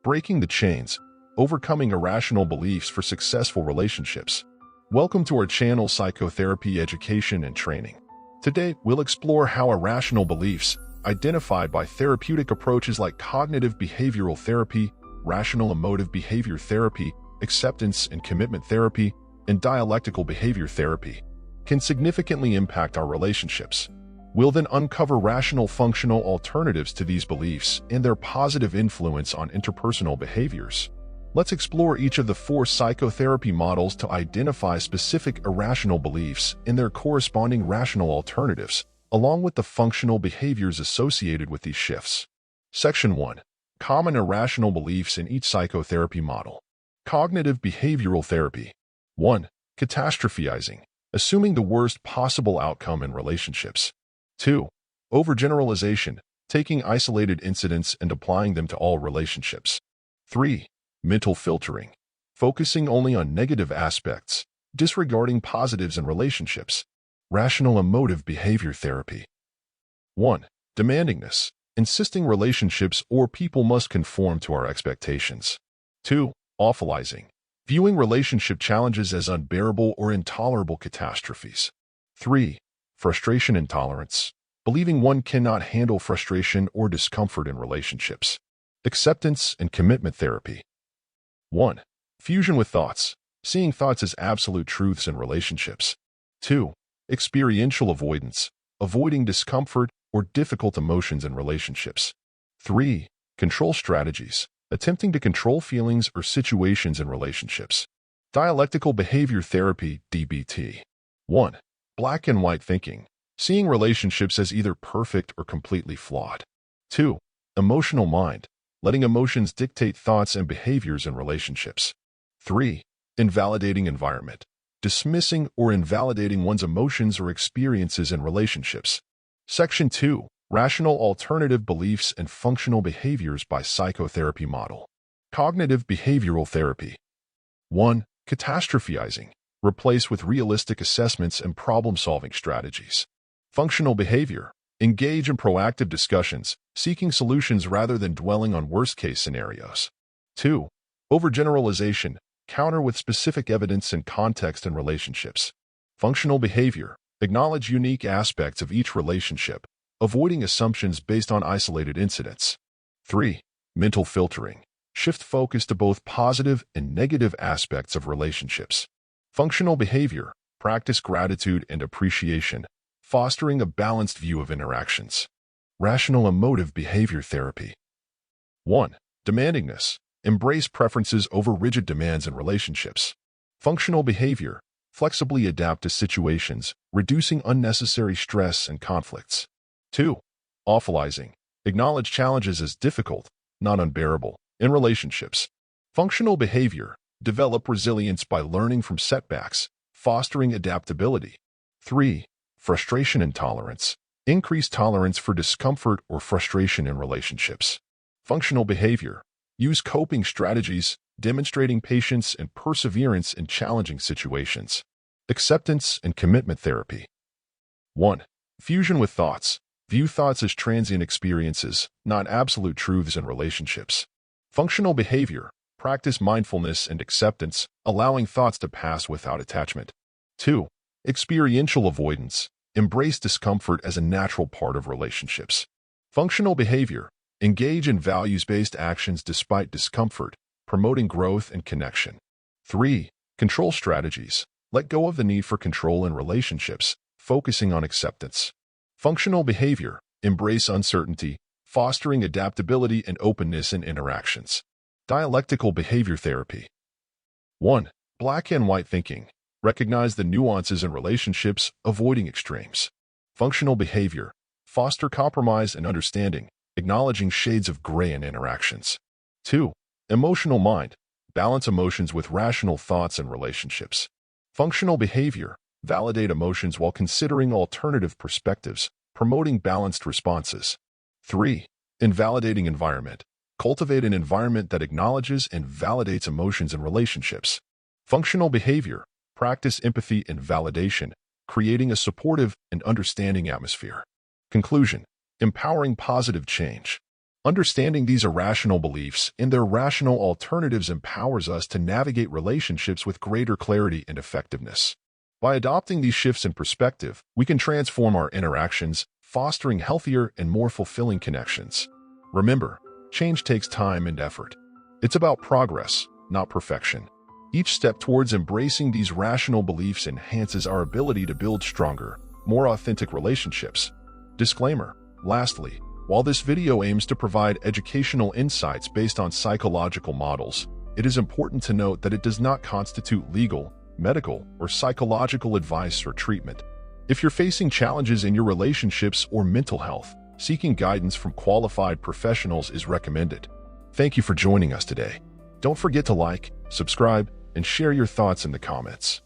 Breaking the chains, overcoming irrational beliefs for successful relationships. Welcome to our channel, Psychotherapy Education and Training. Today, we'll explore how irrational beliefs, identified by therapeutic approaches like cognitive behavioral therapy, rational emotive behavior therapy, acceptance and commitment therapy, and dialectical behavior therapy, can significantly impact our relationships. We'll then uncover rational functional alternatives to these beliefs and their positive influence on interpersonal behaviors. Let's explore each of the 4 psychotherapy models to identify specific irrational beliefs and their corresponding rational alternatives, along with the functional behaviors associated with these shifts. Section 1. Common irrational beliefs in each psychotherapy model. Cognitive behavioral therapy. 1. Catastrophizing, assuming the worst possible outcome in relationships. 2. Overgeneralization, taking isolated incidents and applying them to all relationships. 3. Mental filtering, focusing only on negative aspects, disregarding positives in relationships. Rational emotive behavior therapy. 1. Demandingness, insisting relationships or people must conform to our expectations. 2. Awfulizing, viewing relationship challenges as unbearable or intolerable catastrophes. 3. Frustration intolerance, believing one cannot handle frustration or discomfort in relationships. Acceptance and commitment therapy. 1. Fusion with thoughts, seeing thoughts as absolute truths in relationships. 2. Experiential avoidance, avoiding discomfort or difficult emotions in relationships. 3. Control strategies, attempting to control feelings or situations in relationships. Dialectical behavior therapy, DBT. 1. Black and white thinking, seeing relationships as either perfect or completely flawed. 2. Emotional mind, letting emotions dictate thoughts and behaviors in relationships. 3. Invalidating environment, dismissing or invalidating one's emotions or experiences in relationships. Section 2. Rational alternative beliefs and functional behaviors by psychotherapy model. Cognitive behavioral therapy. 1. Catastrophizing, replace with realistic assessments and problem-solving strategies. Functional behavior, engage in proactive discussions, seeking solutions rather than dwelling on worst-case scenarios. 2. Overgeneralization, counter with specific evidence and context in relationships. Functional behavior, acknowledge unique aspects of each relationship, avoiding assumptions based on isolated incidents. 3. Mental filtering, shift focus to both positive and negative aspects of relationships. Functional behavior, practice gratitude and appreciation, fostering a balanced view of interactions. Rational emotive behavior therapy. 1. Demandingness, embrace preferences over rigid demands in relationships. Functional behavior, flexibly adapt to situations, reducing unnecessary stress and conflicts. 2. Awfulizing, acknowledge challenges as difficult, not unbearable, in relationships. Functional behavior, develop resilience by learning from setbacks, fostering adaptability. 3. Frustration intolerance, increase tolerance for discomfort or frustration in relationships. Functional behavior, use coping strategies, demonstrating patience and perseverance in challenging situations. Acceptance and commitment therapy. 1. Fusion with thoughts, view thoughts as transient experiences, not absolute truths in relationships. Functional behavior, practice mindfulness and acceptance, allowing thoughts to pass without attachment. 2. Experiential avoidance, embrace discomfort as a natural part of relationships. Functional behavior, engage in values-based actions despite discomfort, promoting growth and connection. 3. Control strategies, let go of the need for control in relationships, focusing on acceptance. Functional behavior, embrace uncertainty, fostering adaptability and openness in interactions. Dialectical behavior therapy. 1. Black and white thinking, recognize the nuances in relationships, avoiding extremes. Functional behavior, foster compromise and understanding, acknowledging shades of gray in interactions. 2. Emotional mind, balance emotions with rational thoughts and relationships. Functional behavior, validate emotions while considering alternative perspectives, promoting balanced responses. 3. Invalidating environment, cultivate an environment that acknowledges and validates emotions in relationships. Functional behavior, practice empathy and validation, creating a supportive and understanding atmosphere. Conclusion: empowering positive change. Understanding these irrational beliefs and their rational alternatives empowers us to navigate relationships with greater clarity and effectiveness. By adopting these shifts in perspective, we can transform our interactions, fostering healthier and more fulfilling connections. Remember, change takes time and effort. It's about progress, not perfection. Each step towards embracing these rational beliefs enhances our ability to build stronger, more authentic relationships. Disclaimer. Lastly, while this video aims to provide educational insights based on psychological models, it is important to note that it does not constitute legal, medical, or psychological advice or treatment. If you're facing challenges in your relationships or mental health, seeking guidance from qualified professionals is recommended. Thank you for joining us today. Don't forget to like, subscribe, and share your thoughts in the comments.